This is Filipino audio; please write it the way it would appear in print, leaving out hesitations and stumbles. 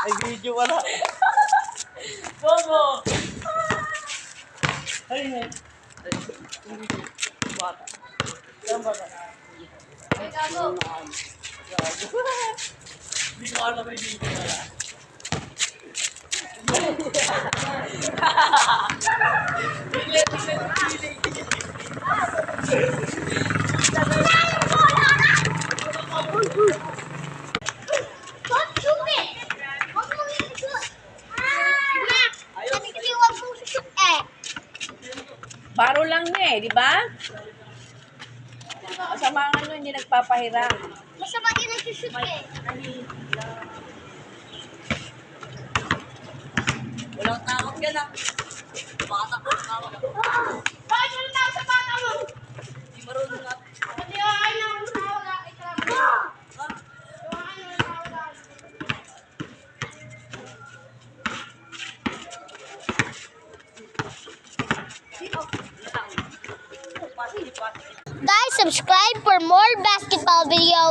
Ay, video wala. Bobo! Ay, bata. Saan bata? Ay, gago. Hindi ko alam may video wala. Baro lang niya eh, di ba? Masama nga nun, hindi nagpapahiram. Masama yung nagsushoot eh. Walang takot ka na. Bata ko, takot ako. Bakit mo na sa bata mo? Hindi marunong nga. Pati yung ay na ang tawag na itarap. Yung ay na ang tawag na. Guys, subscribe for more basketball videos.